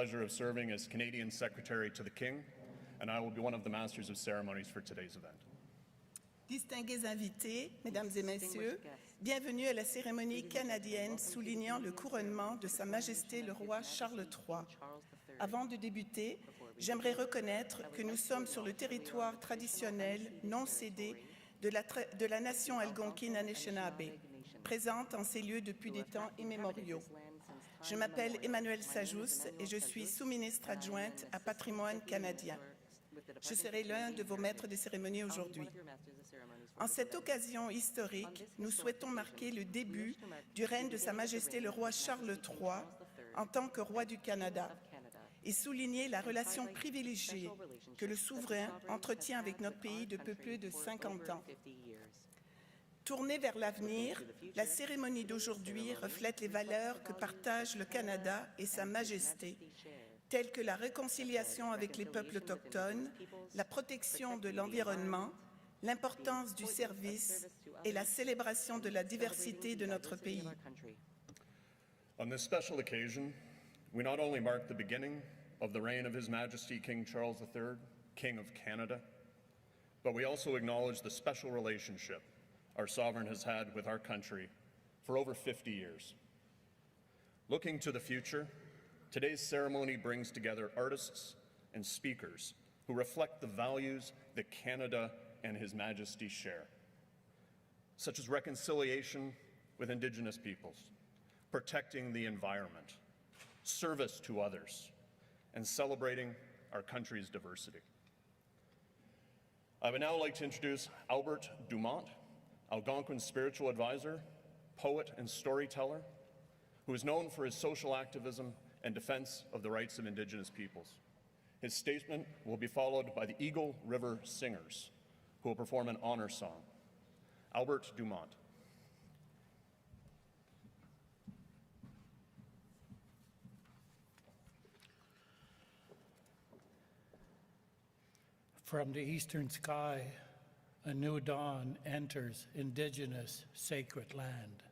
Pleasure of serving as Canadian Secretary to the King, and I will be one of the Masters of Ceremonies for today's event. Distingués invités, mesdames et messieurs, bienvenue à la cérémonie canadienne soulignant le couronnement de Sa Majesté le roi Charles III. Avant de débuter, j'aimerais reconnaître que nous sommes sur le territoire traditionnel non cédé de la nation algonquine Anishinaabe, présente en ces lieux depuis des temps immémoriaux. Je m'appelle Emmanuelle Sajous et je suis sous-ministre adjointe à Patrimoine canadien. Je serai l'un de vos maîtres de cérémonie aujourd'hui. En cette occasion historique, nous souhaitons marquer le début du règne de Sa Majesté le roi Charles III en tant que roi du Canada et souligner la relation privilégiée que le souverain entretient avec notre pays depuis plus de 50 ans. Tournée vers l'avenir, la cérémonie d'aujourd'hui reflète les valeurs que partagent le Canada et Sa Majesté, telles que la réconciliation avec les peuples autochtones, la protection de l'environnement, l'importance du service et la célébration de la diversité de notre pays. On this special occasion, we not only mark the beginning of the reign of His Majesty King Charles III, King of Canada, but we also acknowledge the special relationship our sovereign has had with our country for over 50 years. Looking to the future, today's ceremony brings together artists and speakers who reflect the values that Canada and His Majesty share, such as reconciliation with Indigenous peoples, protecting the environment, service to others, and celebrating our country's diversity. I would now like to introduce Albert Dumont, Algonquin's spiritual advisor, poet, and storyteller, who is known for his social activism and defense of the rights of Indigenous peoples. His statement will be followed by the Eagle River Singers, who will perform an honor song. Albert Dumont. From the eastern sky, a new dawn enters Indigenous sacred land.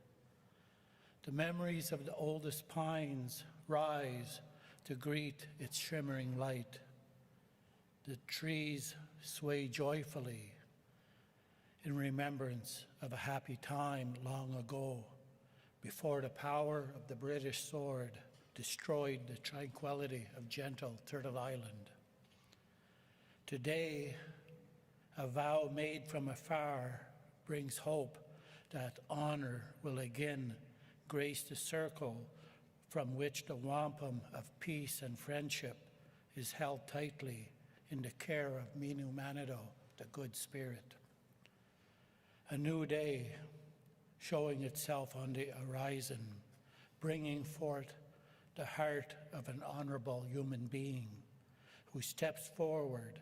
The memories of the oldest pines rise to greet its shimmering light. The trees sway joyfully in remembrance of a happy time long ago, before the power of the British sword destroyed the tranquility of gentle Turtle Island. Today, a vow made from afar brings hope that honor will again grace the circle from which the wampum of peace and friendship is held tightly in the care of Minu Manitou, the Good Spirit. A new day showing itself on the horizon, bringing forth the heart of an honorable human being who steps forward.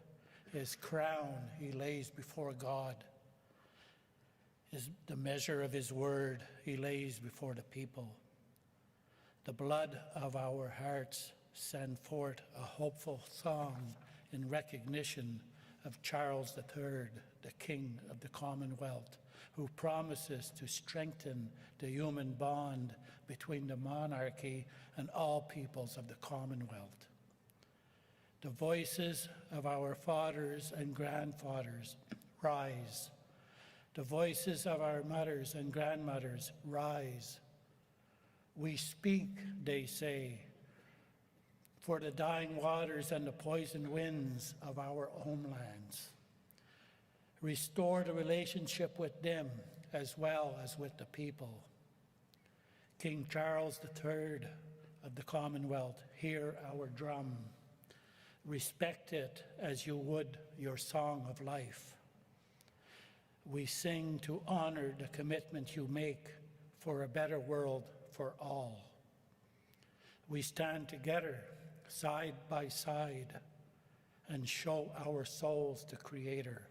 His crown he lays before God. The measure of his word he lays before the people. The blood of our hearts send forth a hopeful song in recognition of Charles III, the King of the Commonwealth, who promises to strengthen the human bond between the monarchy and all peoples of the Commonwealth. The voices of our fathers and grandfathers rise. The voices of our mothers and grandmothers rise. We speak, they say, for the dying waters and the poisoned winds of our homelands. Restore the relationship with them as well as with the people. King Charles III of the Commonwealth, hear our drum. Respect it as you would your song of life. We sing to honor the commitment you make for a better world for all. We stand together, side by side, and show our souls to Creator.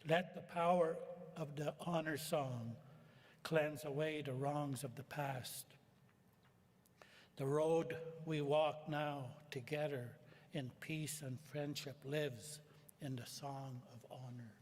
Let the power of the honor song cleanse away the wrongs of the past. The road we walk now together in peace and friendship lives in the song of honor.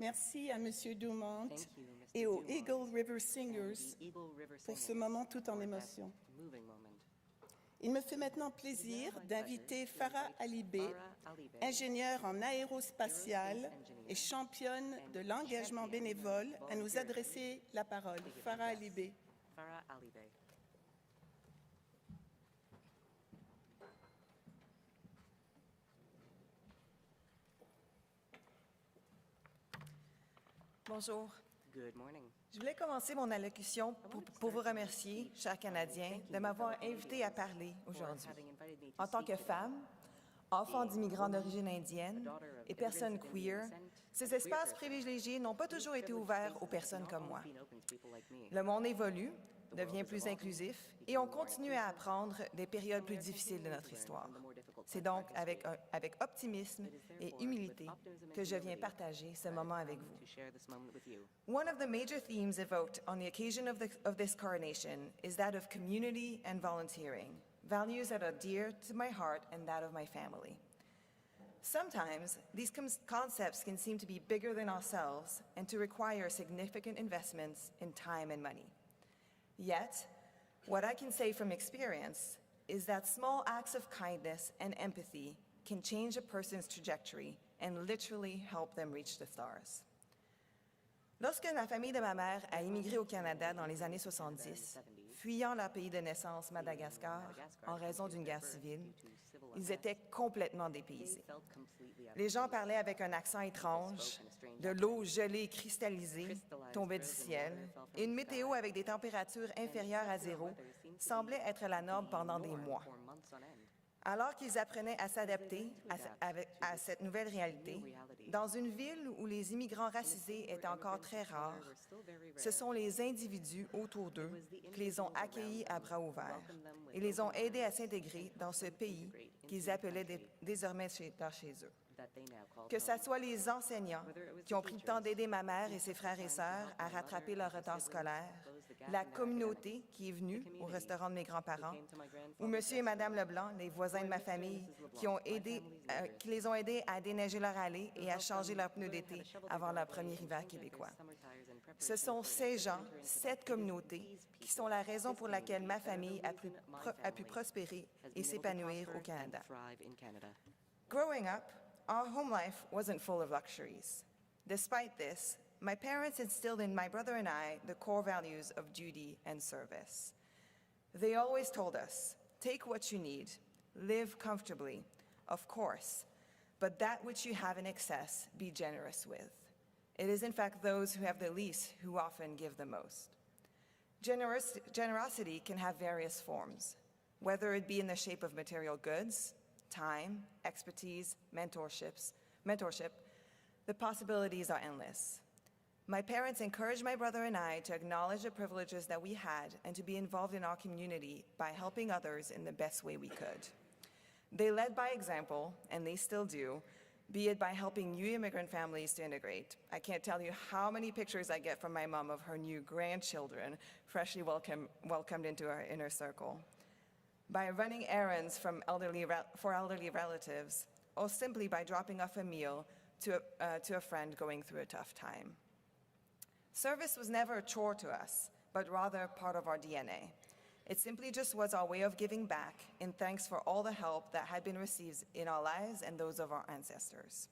Merci à M. Dumont Thank you, Mr. et aux Dumont Eagle River and Singers the Eagle River pour ce Singers moment tout en for that émotion. moving moment. Il me fait maintenant plaisir d'inviter Farah Alibé, ingénieure en aérospatiale et championne de l'engagement bénévole, à nous adresser la parole. Farah Alibé. Farah Alibé. Bonjour. Good morning. Je voulais commencer mon allocution pour vous remercier, chers Canadiens, de m'avoir invité à parler aujourd'hui. En tant que femme, enfant d'immigrants d'origine indienne et personne queer, ces espaces privilégiés n'ont pas toujours été ouverts aux personnes comme moi. Le monde évolue, devient plus inclusif et on continue à apprendre des périodes plus difficiles de notre histoire. C'est donc avec optimisme et humilité que je viens partager ce moment avec vous. One of the major themes evoked on the occasion of this coronation is that of community and volunteering, values that are dear to my heart and that of my family. Sometimes, these concepts can seem to be bigger than ourselves and to require significant investments in time and money. Yet, what I can say from experience is that small acts of kindness and empathy can change a person's trajectory and literally help them reach the stars. Lorsque la famille de ma mère a immigré au Canada dans les années 70, fuyant leur pays de naissance, Madagascar, en raison d'une guerre civile, ils étaient complètement dépaysés. Les gens parlaient avec un accent étrange, de l'eau gelée cristallisée tombait du ciel, et une météo avec des températures inférieures à zéro semblait être la norme pendant des mois. Alors qu'ils apprenaient à s'adapter à cette nouvelle réalité, dans une ville où les immigrants racisés étaient encore très rares, ce sont les individus autour d'eux qui les ont accueillis à bras ouverts et les ont aidés à s'intégrer dans ce pays qu'ils appelaient désormais chez eux. Que ce soit les enseignants qui ont pris le temps d'aider ma mère et ses frères et sœurs à rattraper leur retard scolaire, la communauté qui est venue au restaurant de mes grands-parents, ou Monsieur et Madame Leblanc, les voisins de ma famille, qui les ont aidés à déneiger leur allée et à changer leurs pneus d'été avant leur premier hiver québécois. Ce sont ces gens, cette communauté, qui sont la raison pour laquelle ma famille a pu prospérer et s'épanouir au Canada. Growing up, our home life wasn't full of luxuries. Despite this, my parents instilled in my brother and I the core values of duty and service. They always told us, take what you need, live comfortably, of course, but that which you have in excess, be generous with. It is in fact those who have the least who often give the most. Generosity can have various forms, whether it be in the shape of material goods, time, expertise, mentorship, the possibilities are endless. My parents encouraged my brother and I to acknowledge the privileges that we had and to be involved in our community by helping others in the best way we could. They led by example, and they still do, be it by helping new immigrant families to integrate. I can't tell you how many pictures I get from my mom of her new grandchildren freshly welcomed into our inner circle. By running errands for elderly relatives, or simply by dropping off a meal to a friend going through a tough time. Service was never a chore to us, but rather part of our DNA. It simply just was our way of giving back in thanks for all the help that had been received in our lives and those of our ancestors.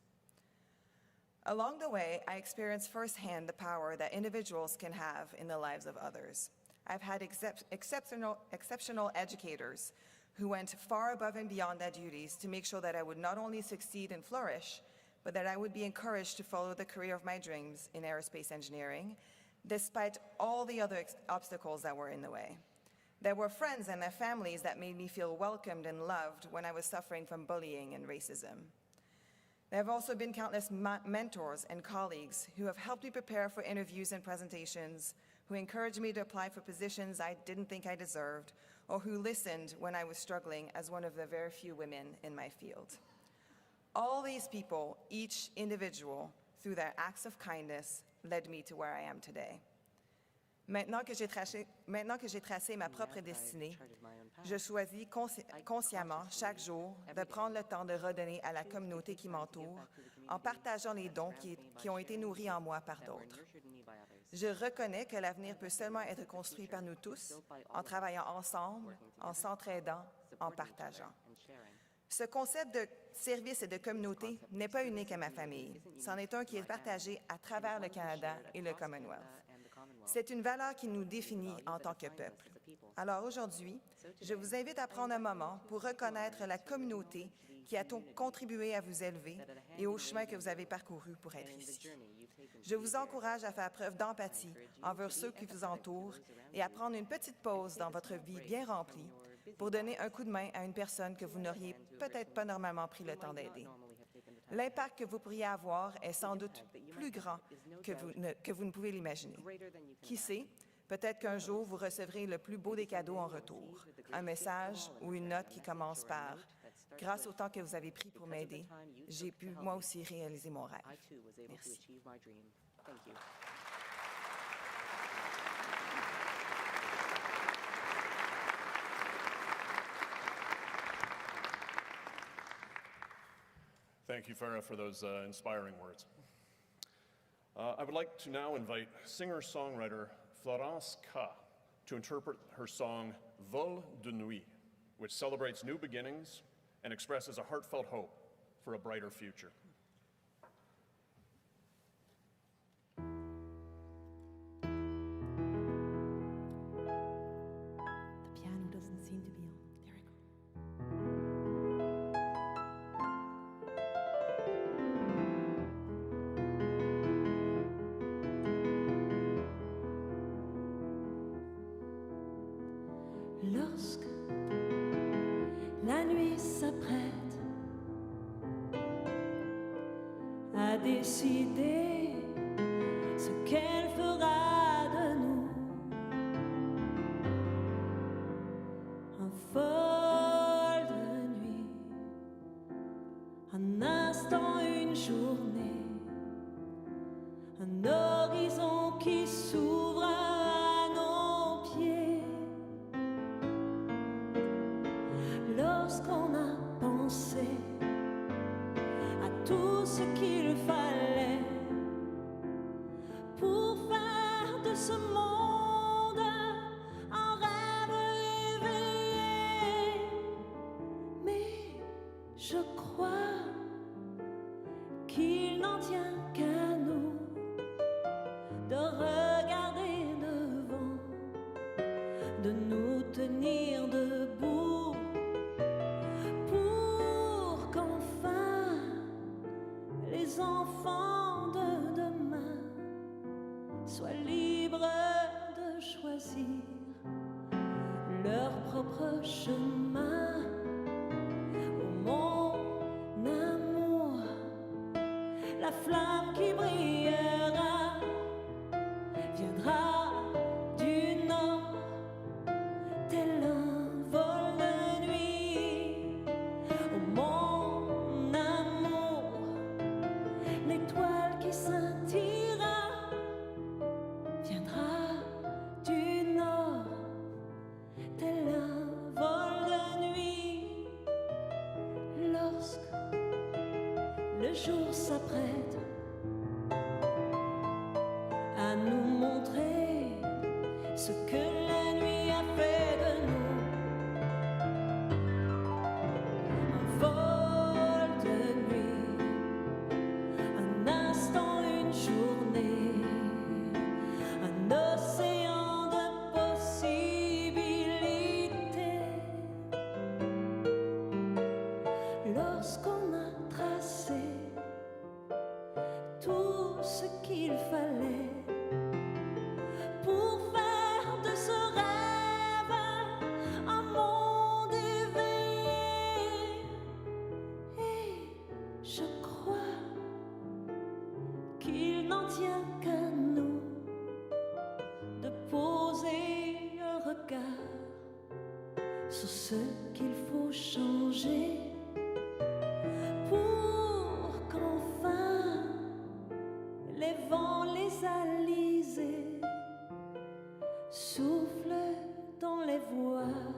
Along the way, I experienced firsthand the power that individuals can have in the lives of others. I've had exceptional educators who went far above and beyond their duties to make sure that I would not only succeed and flourish, but that I would be encouraged to follow the career of my dreams in aerospace engineering, despite all the other obstacles that were in the way. There were friends and their families that made me feel welcomed and loved when I was suffering from bullying and racism. There have also been countless mentors and colleagues who have helped me prepare for interviews and presentations, who encouraged me to apply for positions I didn't think I deserved, or who listened when I was struggling as one of the very few women in my field. All these people, each individual, through their acts of kindness, led me to where I am today. Maintenant que j'ai tracé ma propre destinée, je choisis consciemment chaque jour de prendre le temps de redonner à la communauté qui m'entoure en partageant les dons qui ont été nourris en moi par d'autres. Je reconnais que l'avenir peut seulement être construit par nous tous, en travaillant ensemble, en s'entraidant, en partageant. Ce concept de service et de communauté n'est pas unique à ma famille. C'en est un qui est partagé à travers le Canada et le Commonwealth. C'est une valeur qui nous définit en tant que peuple. Alors aujourd'hui, je vous invite à prendre un moment pour reconnaître la communauté qui a contribué à vous élever et au chemin que vous avez parcouru pour être ici. Je vous encourage à faire preuve d'empathie envers ceux qui vous entourent et à prendre une petite pause dans votre vie bien remplie pour donner un coup de main à une personne que vous n'auriez peut-être pas normalement pris le temps d'aider. L'impact que vous pourriez avoir est sans doute plus grand que vous ne pouvez l'imaginer. Qui sait, peut-être qu'un jour, vous recevrez le plus beau des cadeaux en retour, un message ou une note qui commence par « Grâce au temps que vous avez pris pour m'aider, j'ai pu moi aussi réaliser mon rêve. » Merci. Thank you, Farah, for those inspiring words. I would like to now invite singer-songwriter Florence K. to interpret her song Vol de Nuit, which celebrates new beginnings and expresses a heartfelt hope for a brighter future. The piano doesn't seem to be on. There we go. Lorsque la nuit s'apprête à décider ce qu'elle fera de nous, un vol de nuit, un instant, une journée, un horizon qui s'ouvre à nos pieds. Lorsqu'on a pensé à tout ce qu'il fallait pour faire de ce monde un rêve éveillé, mais je crois qu'il n'en tient qu'à nous de regarder devant, de nous tenir debout, pour qu'enfin les enfants de demain soient libres de choisir leur propre chemin. Oh mon amour, la flamme qui brillera viendra du nord, tel un vol de nuit. Oh mon amour, l'étoile qui scintillera viendra du nord, tel un vol de nuit. Lorsque le jour s'apprête à nous montrer ce que la nuit a fait de nous, un vol de nuit, un instant, une journée, un océan de possibilités. Lorsqu'on a tracé tout ce qu'il fallait pour faire de ce rêve un monde éveillé, et je crois qu'il n'en tient qu'à nous de poser un regard sur ce qu'il faut changer pour qu'enfin les vents, les alizés souffle dans les voiles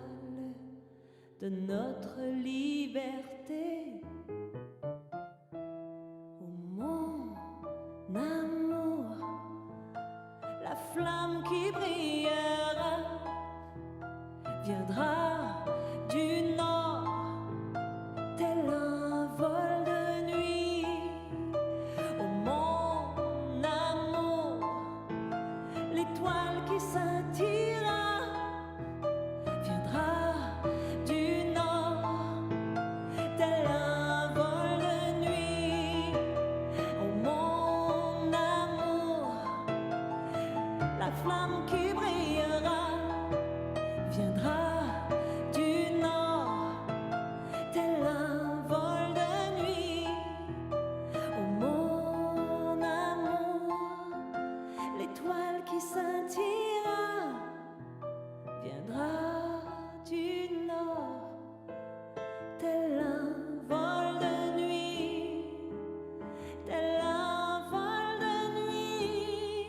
de notre liberté. Oh mon amour, la flamme qui brillera viendra du nord, tel un vol de nuit. Oh mon amour, l'étoile qui scintillera viendra du nord, tel un vol de nuit. Oh mon amour, la flamme qui brillera viendra du nord, tel un vol de nuit. Oh mon amour, l'étoile qui scintillera viendra du nord, tel un vol de nuit, tel un vol de nuit,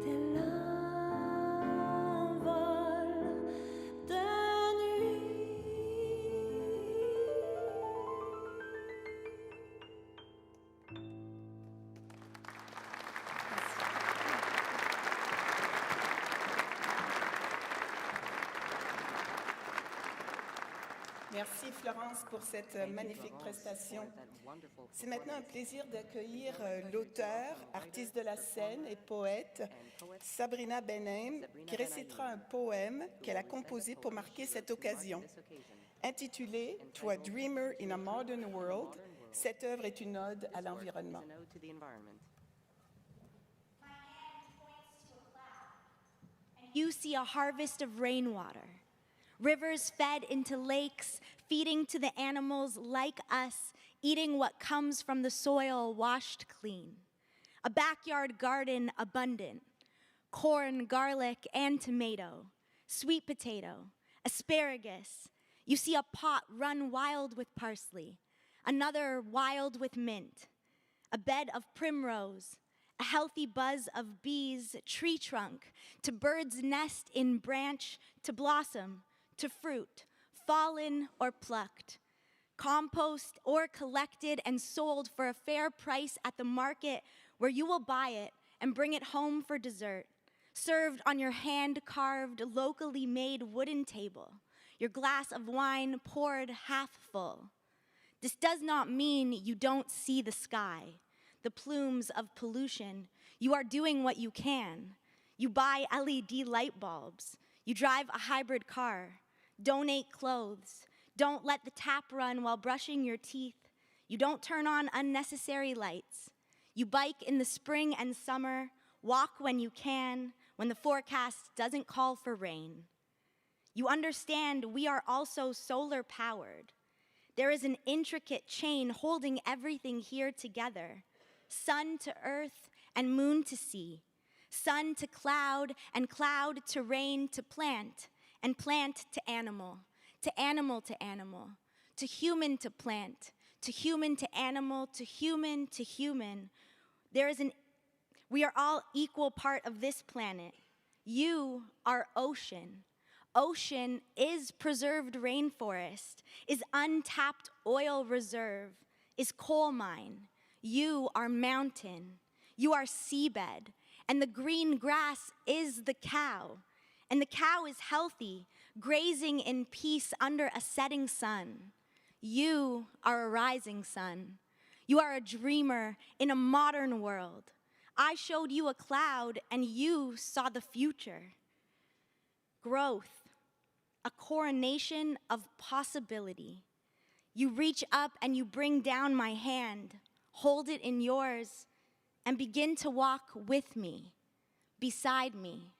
tel un vol de nuit. Merci Florence pour cette magnifique prestation. C'est maintenant un plaisir d'accueillir l'auteur, artiste de la scène et poète Sabrina Benem, qui récitera un poème qu'elle a composé pour marquer cette occasion. Intitulé « To a Dreamer in a Modern World », cette œuvre est une ode à l'environnement. You see a harvest of rainwater, rivers fed into lakes, feeding to the animals like us, eating what comes from the soil washed clean. A backyard garden abundant, corn, garlic, and tomato, sweet potato, asparagus. You see a pot run wild with parsley, another wild with mint, a bed of primrose, a healthy buzz of bees, tree trunk, to bird's nest in branch, to blossom, to fruit, fallen or plucked, compost or collected and sold for a fair price at the market where you will buy it and bring it home for dessert, served on your hand-carved, locally made wooden table, your glass of wine poured half full. This does not mean you don't see the sky, the plumes of pollution. You are doing what you can. You buy LED light bulbs. You drive a hybrid car. Donate clothes. Don't let the tap run while brushing your teeth. You don't turn on unnecessary lights. You bike in the spring and summer. Walk when you can, when the forecast doesn't call for rain. You understand we are also solar powered. There is an intricate chain holding everything here together. Sun to earth and moon to sea, sun to cloud and cloud to rain to plant, and plant to animal to animal to animal, to human to plant, to human to animal, to human to human. We are all equal part of this planet. You are ocean. Ocean is preserved rainforest, is untapped oil reserve, is coal mine. You are mountain, you are seabed, and the green grass is the cow. And the cow is healthy, grazing in peace under a setting sun. You are a rising sun. You are a dreamer in a modern world. I showed you a cloud and you saw the future. Growth, a coronation of possibility. You reach up and you bring down my hand, hold it in yours, and begin to walk with me, beside me.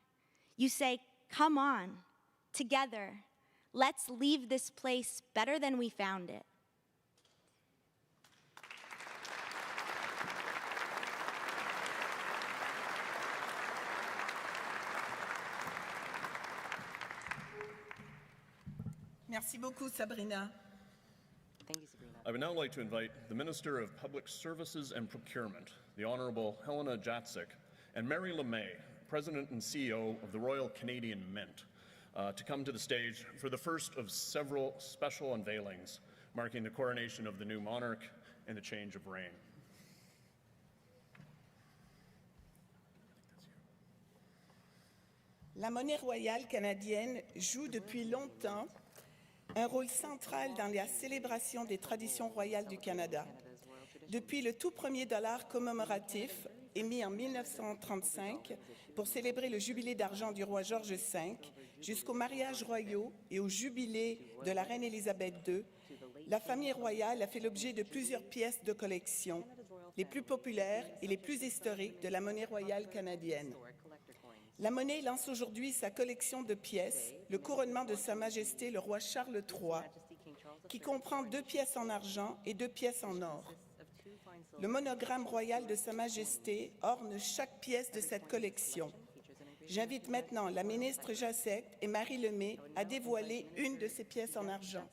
You say, come on, together, let's leave this place better than we found it. Merci beaucoup, Sabrina. Thank you, Sabrina. I would now like to invite the Minister of Public Services and Procurement, the Honourable Helena Jacek, and Mary LeMay, President and CEO of the Royal Canadian Mint, to come to the stage for the first of several special unveilings marking the coronation of the new monarch and the change of reign. La monnaie royale canadienne joue depuis longtemps un rôle central dans la célébration des traditions royales du Canada. Depuis le tout premier dollar commémoratif émis en 1935 pour célébrer le jubilé d'argent du roi George V, jusqu'aux mariages royaux et au jubilé de la reine Élisabeth II, la famille royale a fait l'objet de plusieurs pièces de collection, les plus populaires et les plus historiques de la monnaie royale canadienne. La monnaie lance aujourd'hui sa collection de pièces, le couronnement de Sa Majesté le roi Charles III, qui comprend 2 pièces en argent et 2 pièces en or. Le monogramme royal de Sa Majesté orne chaque pièce de cette collection. J'invite maintenant la ministre Jacek et Marie Lemay à dévoiler une de ces pièces en argent.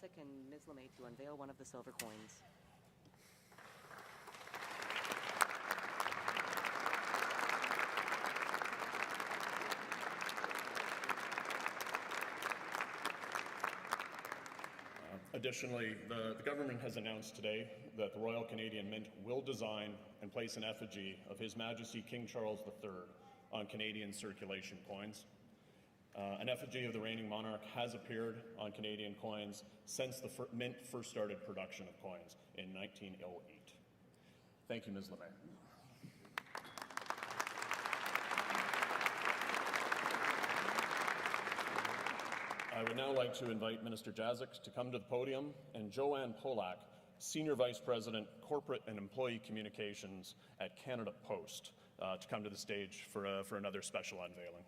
Additionally, the government has announced today that the Royal Canadian Mint will design and place an effigy of His Majesty King Charles III on Canadian circulation coins. An effigy of the reigning monarch has appeared on Canadian coins since the Mint first started production of coins in 1908. Thank you, Ms. Lemay. I would now like to invite Minister Jacek to come to the podium, and Joanne Polak, Senior Vice President, Corporate and Employee Communications at Canada Post, to come to the stage for another special unveiling.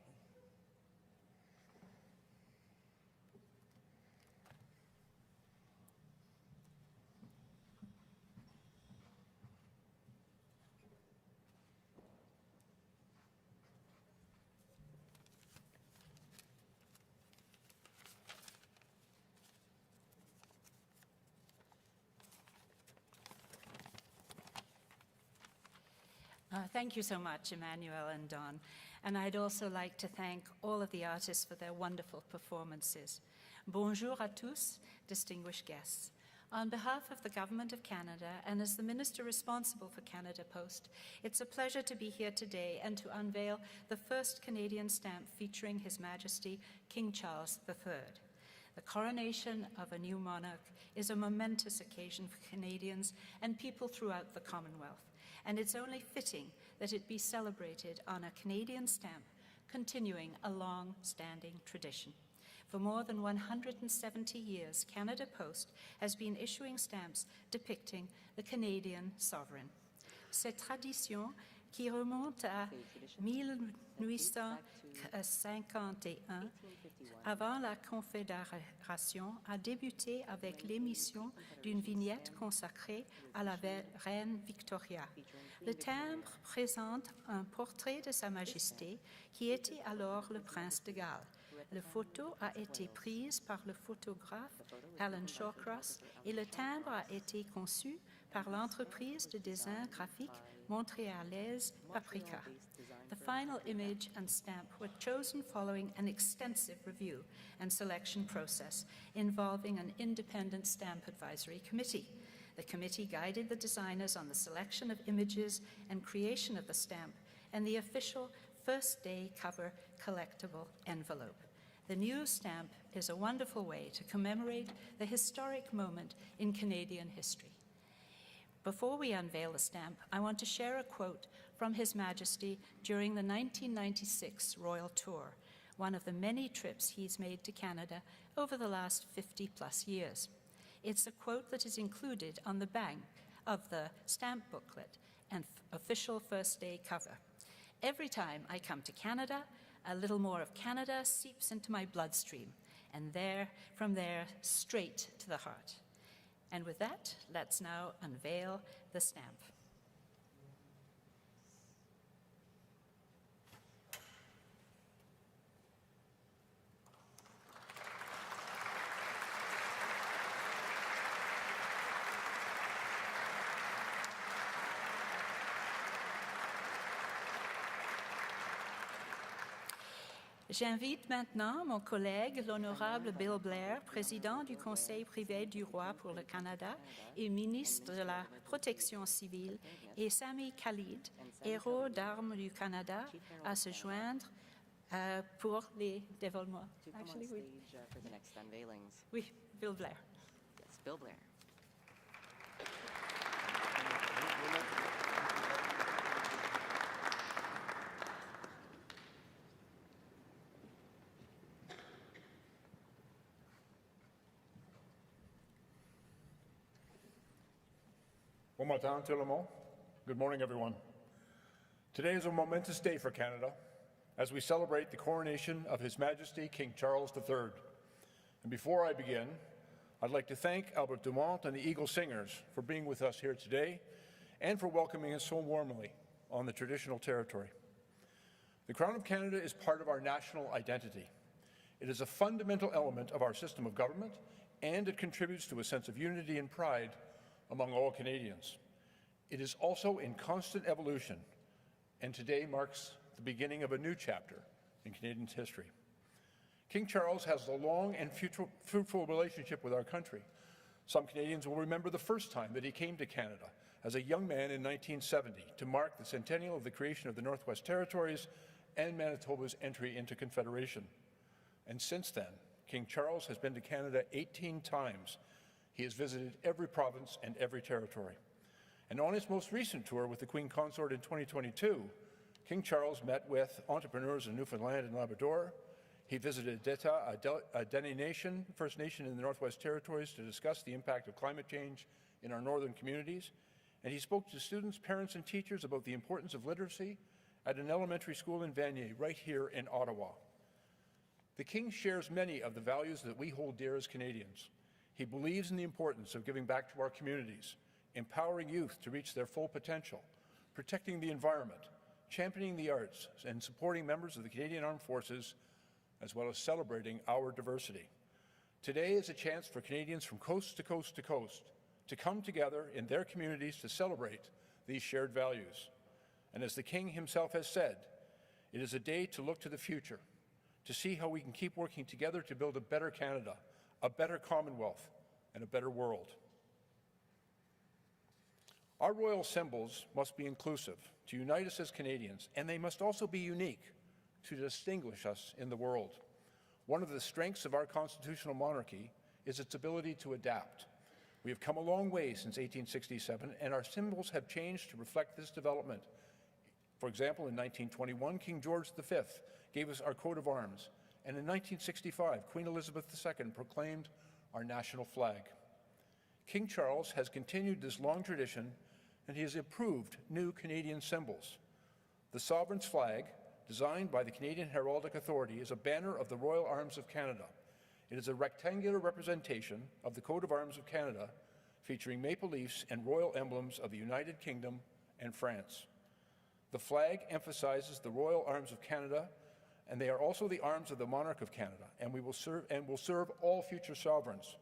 Thank you so much, Emmanuel and Don. And I'd also like to thank all of the artists for their wonderful performances. Bonjour à tous, distinguished guests. On behalf of the Government of Canada and as the Minister responsible for Canada Post, it's a pleasure to be here today and to unveil the first Canadian stamp featuring His Majesty King Charles III. The coronation of a new monarch is a momentous occasion for Canadians and people throughout the Commonwealth, and it's only fitting that it be celebrated on a Canadian stamp, continuing a long-standing tradition. For more than 170 years, Canada Post has been issuing stamps depicting the Canadian sovereign. Cette tradition, qui remonte à 1851, avant la Confédération, a débuté avec l'émission d'une vignette consacrée à la reine Victoria. Le timbre présente un portrait de Sa Majesté, qui était alors le prince de Galles. La photo a été prise par le photographe Alan Shawcross et le timbre a été conçu par l'entreprise de design graphique montréalaise Paprika. The final image and stamp were chosen following an extensive review and selection process involving an independent stamp advisory committee. The committee guided the designers on the selection of images and creation of the stamp and the official first day cover collectible envelope. The new stamp is a wonderful way to commemorate the historic moment in Canadian history. Before we unveil the stamp, I want to share a quote from His Majesty during the 1996 Royal Tour, one of the many trips he's made to Canada over the last 50-plus years. It's a quote that is included on the back of the stamp booklet and official first day cover. Every time I come to Canada, a little more of Canada seeps into my bloodstream, and from there, straight to the heart. And with that, let's now unveil the stamp. J'invite maintenant mon collègue, l'honorable Bill Blair, président du Conseil privé du roi pour le Canada et ministre de la Protection civile, et Sami Khalid, héros d'armes du Canada, à se joindre pour les dévoilements. To come on Actually, oui. stage for the next unveilings. Oui, Bill Blair. Yes, Bill Blair. Bon matin, tout le monde. Good morning, everyone. Today is a momentous day for Canada as we celebrate the coronation of His Majesty King Charles III. And before I begin, I'd like to thank Albert Dumont and the Eagle Singers for being with us here today and for welcoming us so warmly on the traditional territory. The Crown of Canada is part of our national identity. It is a fundamental element of our system of government, and it contributes to a sense of unity and pride among all Canadians. It is also in constant evolution, and today marks the beginning of a new chapter in Canadian history. King Charles has a long and fruitful relationship with our country. Some Canadians will remember the first time that he came to Canada as a young man in 1970 to mark the centennial of the creation of the Northwest Territories and Manitoba's entry into Confederation. And since then, King Charles has been to Canada 18 times. He has visited every province and every territory. And on his most recent tour with the Queen Consort in 2022, King Charles met with entrepreneurs in Newfoundland and Labrador. He visited Deta, a Dene Nation, First Nation in the Northwest Territories, to discuss the impact of climate change in our northern communities. And he spoke to students, parents, and teachers about the importance of literacy at an elementary school in Vanier, right here in Ottawa. The King shares many of the values that we hold dear as Canadians. He believes in the importance of giving back to our communities, empowering youth to reach their full potential, protecting the environment, championing the arts, and supporting members of the Canadian Armed Forces, as well as celebrating our diversity. Today is a chance for Canadians from coast to coast to coast to come together in their communities to celebrate these shared values. And as the King himself has said, it is a day to look to the future, to see how we can keep working together to build a better Canada, a better Commonwealth, and a better world. Our royal symbols must be inclusive to unite us as Canadians, and they must also be unique to distinguish us in the world. One of the strengths of our constitutional monarchy is its ability to adapt. We have come a long way since 1867, and our symbols have changed to reflect this development. For example, in 1921, King George V gave us our coat of arms, and in 1965, Queen Elizabeth II proclaimed our national flag. King Charles has continued this long tradition, and he has approved new Canadian symbols. The Sovereign's flag, designed by the Canadian Heraldic Authority, is a banner of the Royal Arms of Canada. It is a rectangular representation of the coat of arms of Canada, featuring maple leafs and royal emblems of the United Kingdom and France. The flag emphasizes the Royal Arms of Canada, and they are also the arms of the Monarch of Canada, and will serve all future sovereigns.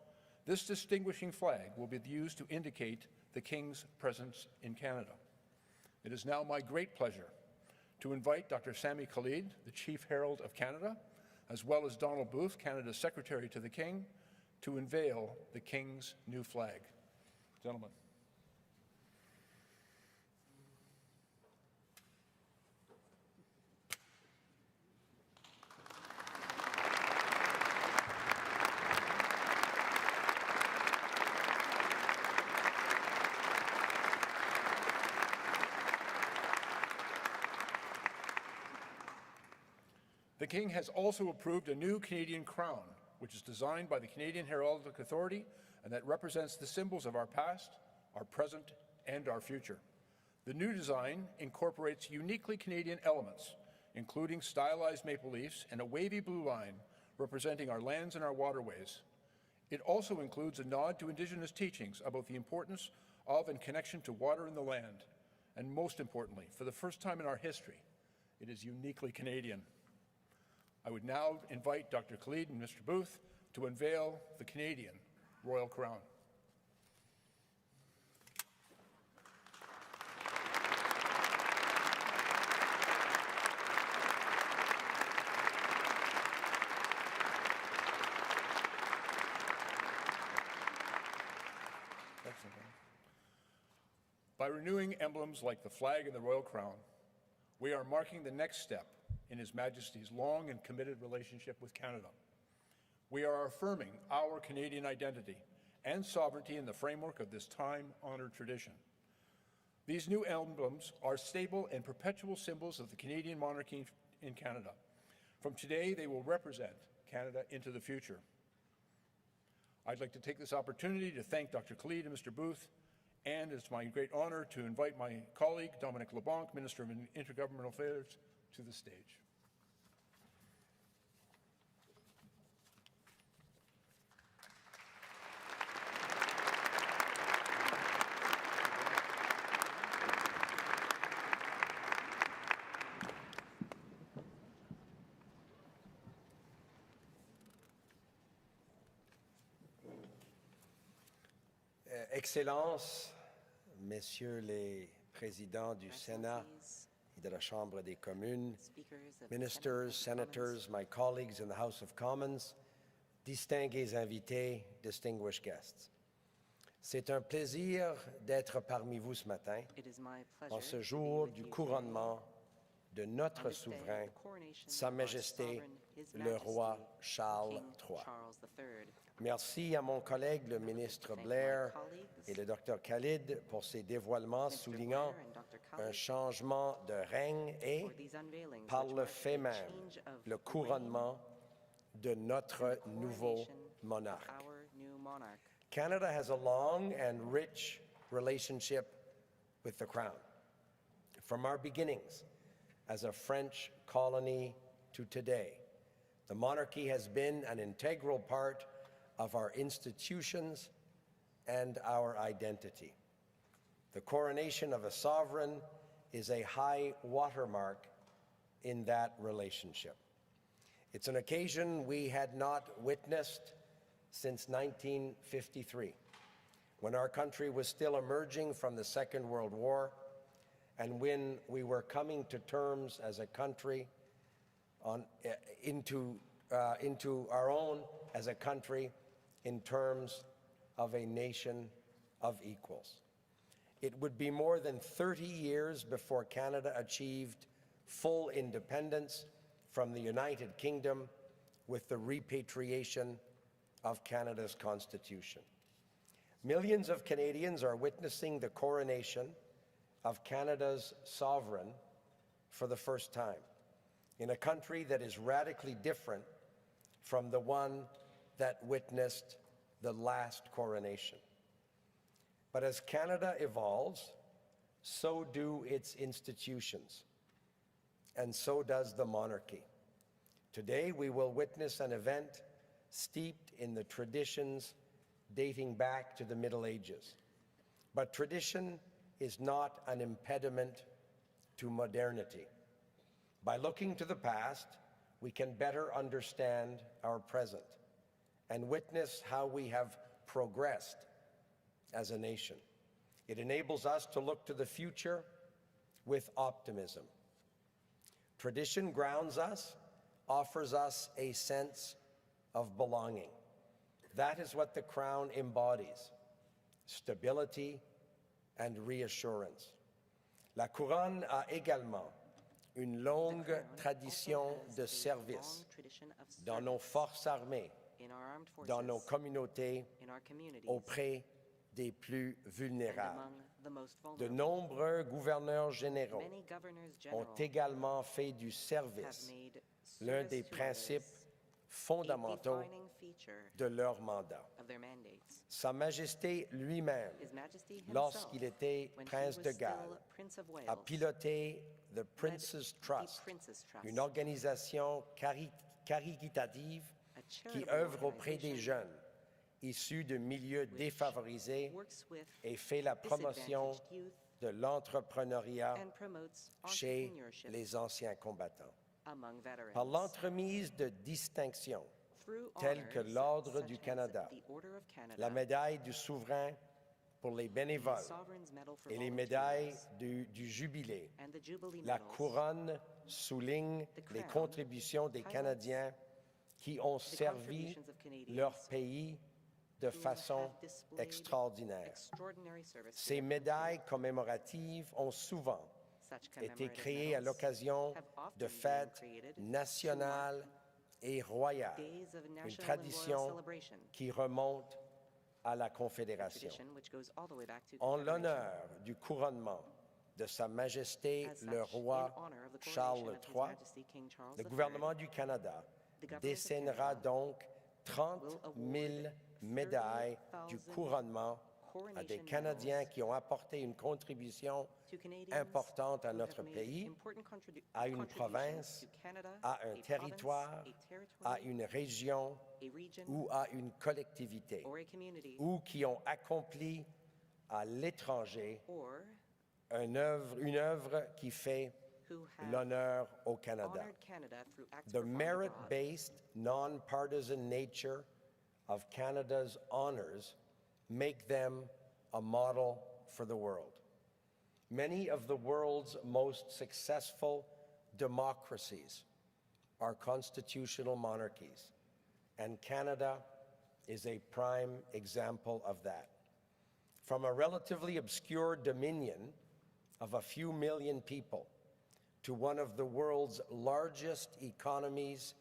This distinguishing flag will be used to indicate the King's presence in Canada. It is now my great pleasure to invite Dr. Sami Khalid, the Chief Herald of Canada, as well as Donald Booth, Canada's Secretary to the King, to unveil the King's new flag. Gentlemen. The King has also approved a new Canadian crown, which is designed by the Canadian Heraldic Authority and that represents the symbols of our past, our present, and our future. The new design incorporates uniquely Canadian elements, including stylized maple leafs and a wavy blue line representing our lands and our waterways. It also includes a nod to Indigenous teachings about the importance of and connection to water and the land. And most importantly, for the first time in our history, it is uniquely Canadian. I would now invite Dr. Khalid and Mr. Booth to unveil the Canadian Royal Crown. By renewing emblems like the flag and the Royal Crown, we are marking the next step in His Majesty's long and committed relationship with Canada. We are affirming our Canadian identity and sovereignty in the framework of this time-honored tradition. These new emblems are stable and perpetual symbols of the Canadian monarchy in Canada. From today, they will represent Canada into the future. I'd like to take this opportunity to thank Dr. Khalid and Mr. Booth, and it's my great honor to invite my colleague, Dominic LeBlanc, Minister of Intergovernmental Affairs, to the stage. Excellences, Messieurs les présidents du Sénat et de la Chambre des communes, ministers, senators, my colleagues in the House of Commons, distingués invités, distinguished guests. C'est un plaisir d'être parmi vous ce matin, en ce jour du couronnement de notre souverain, Sa Majesté le roi Charles III. Merci à mon collègue, le ministre Blair, et le Dr. Khalid pour ces dévoilements soulignant un changement de règne et, par le fait même, le couronnement de notre nouveau monarque. Canada has a long and rich relationship with the Crown. From our beginnings as a French colony to today, the monarchy has been an integral part of our institutions and our identity. The coronation of a sovereign is a high watermark in that relationship. It's an occasion we had not witnessed since 1953, when our country was still emerging from the Second World War and when we were coming to terms as a country into our own as a country in terms of a nation of equals. It would be more than 30 years before Canada achieved full independence from the United Kingdom with the repatriation of Canada's Constitution. Millions of Canadians are witnessing the coronation of Canada's sovereign for the first time in a country that is radically different from the one that witnessed the last coronation. But as Canada evolves, so do its institutions, and so does the monarchy. Today, we will witness an event steeped in the traditions dating back to the Middle Ages. But tradition is not an impediment to modernity. By looking to the past, we can better understand our present and witness how we have progressed as a nation. It enables us to look to the future with optimism. Tradition grounds us, offers us a sense of belonging. That is what the Crown embodies: stability and reassurance. La Couronne a également une longue tradition de service dans nos forces armées, dans nos communautés, auprès des plus vulnérables. De nombreux gouverneurs généraux ont également fait du service l'un des principes fondamentaux de leur mandat. Sa Majesté lui-même, lorsqu'il était prince de Galles, a piloté The Prince's Trust, une organisation caritative qui œuvre auprès des jeunes issus de milieux défavorisés et fait la promotion de l'entrepreneuriat chez les anciens combattants. Par l'entremise de distinctions telles que l'Ordre du Canada, la médaille du souverain pour les bénévoles et les médailles du Jubilé, la couronne souligne les contributions des Canadiens qui ont servi leur pays de who façon have displayed extraordinaire. extraordinary service to Ces their médailles commémoratives ont souvent Such été commemorative créées à medals l'occasion have often de been fêtes created to nationales et royales, days of une national and royal tradition celebration, qui remonte à la a Confédération. tradition which goes all the way back to En Confederation. l'honneur du couronnement de Sa Majesté As le such, roi in honor of the Charles coronation of His III, Majesty King Charles le III, gouvernement du Canada the government of décernera Canada donc 30 will 000 award médailles 30,000 du couronnement à coronation des Canadiens medals qui ont apporté une contribution to Canadians importante à who notre have made pays, important à une contributions province, to Canada, à un a territoire, province, a territory, à une région a region, ou à une collectivité, or a community, ou qui ont accompli à l'étranger or une œuvre qui fait who have l'honneur au Canada. honored Canada through acts The performed abroad. merit-based, nonpartisan nature of Canada's honors make them a model for the world. Many of the world's most successful democracies are constitutional monarchies, and Canada is a prime example of that. From a relatively obscure dominion of a few million people to one of the world's largest economies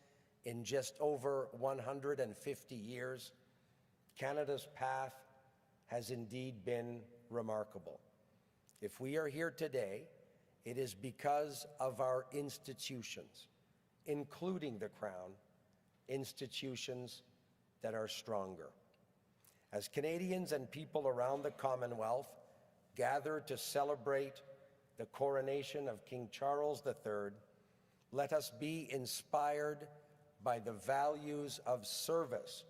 in just over 150 years, Canada's path has indeed been remarkable. If we are here today, it is because of our institutions, including the Crown, institutions that are stronger. As Canadians and people around the Commonwealth gather to celebrate the coronation of King Charles III, let us be inspired by the values of service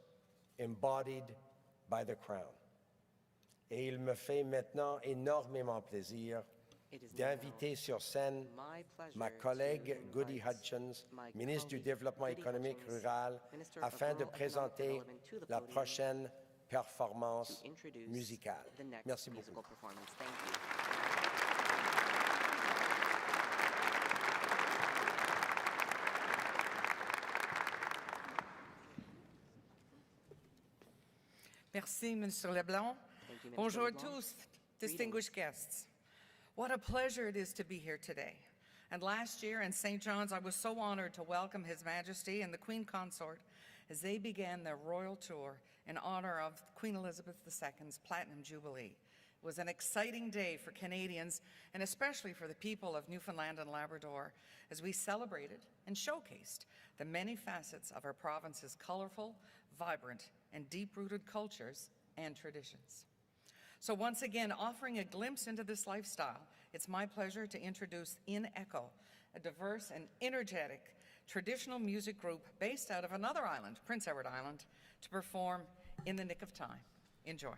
embodied by the Crown. Et il me fait maintenant énormément plaisir It is d'inviter sur scène my pleasure ma to collègue Goody invite Hutchins, my ministre du colleague Développement Goody économique Hutchins, rural, Minister of afin de Rural Economic présenter Development, to the la podium prochaine performance to introduce musicale. the next Merci musical beaucoup. performance. Thank you. Merci, Minister Leblanc. Thank you, Minister Bonjour à LeBlanc. tous, distinguished guests. What a pleasure it is to be here today. And last year in St. John's, I was so honored to welcome His Majesty and the Queen Consort as they began their royal tour in honor of Queen Elizabeth II's Platinum Jubilee. It was an exciting day for Canadians and especially for the people of Newfoundland and Labrador as we celebrated and showcased the many facets of our province's colorful, vibrant, and deep-rooted cultures and traditions. So once again, offering a glimpse into this lifestyle, it's my pleasure to introduce In Echo, a diverse and energetic traditional music group based out of another island, Prince Edward Island, to perform In the Nick of Time. Enjoy.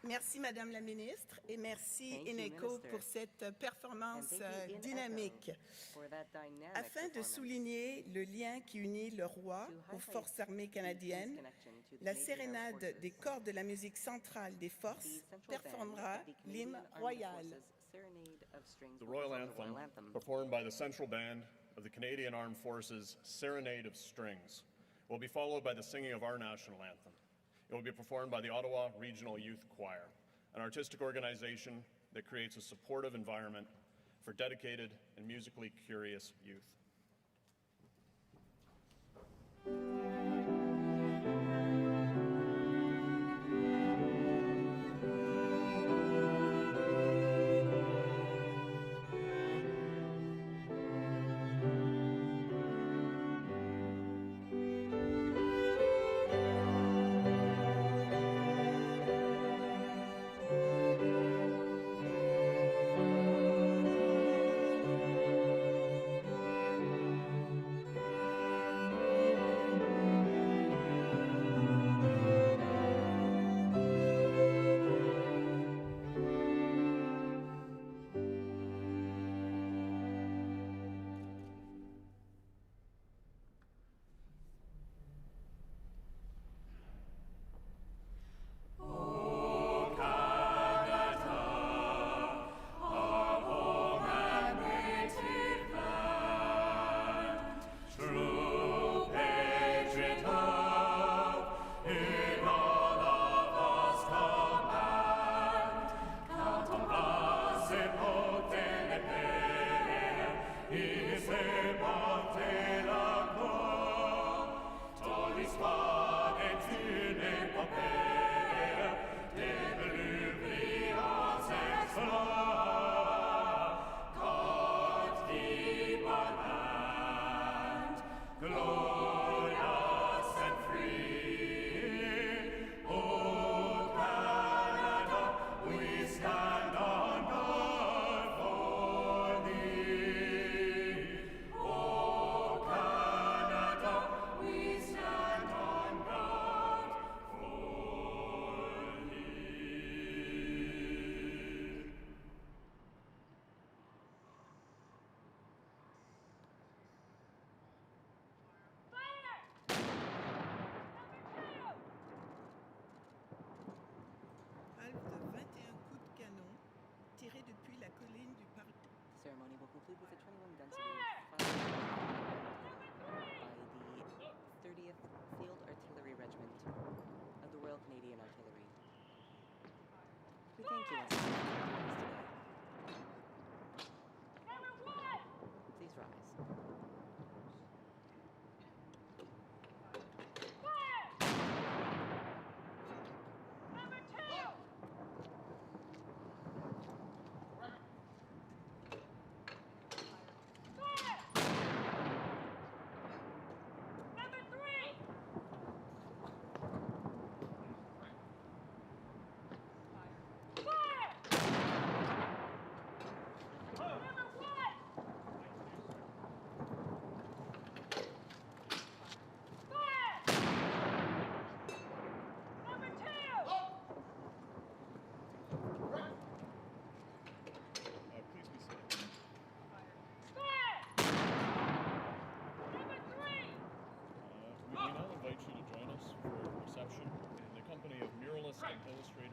Merci, Madame la Ministre, et merci, Thank you, Ineco, Minister. pour cette performance And thank you, dynamique. for that dynamic Afin de performance. souligner le lien qui unit le roi To aux highlight Forces armées the canadiennes, connection to the la Canadian Armed sérénade des Forces, corps de la musique centrale des the forces central band performera of the l'hymne Canadian Armed royal. Forces Serenade of Strings The will Royal perform the Anthem, Royal Anthem, performed by the Central Band of the Canadian Armed Forces Serenade of Strings, will be followed by the singing of our national anthem. It will be performed by the Ottawa Regional Youth Choir, an artistic organization that creates a supportive environment for dedicated and musically curious youth. tiré depuis la colline du parc. The ceremony will conclude with a 21 gun salute followed by the 30th Field Artillery Regiment of the Royal Canadian Artillery. We thank you once again for joining us today. Please rise. We now invite you to join us for a reception in the company of muralist and illustrator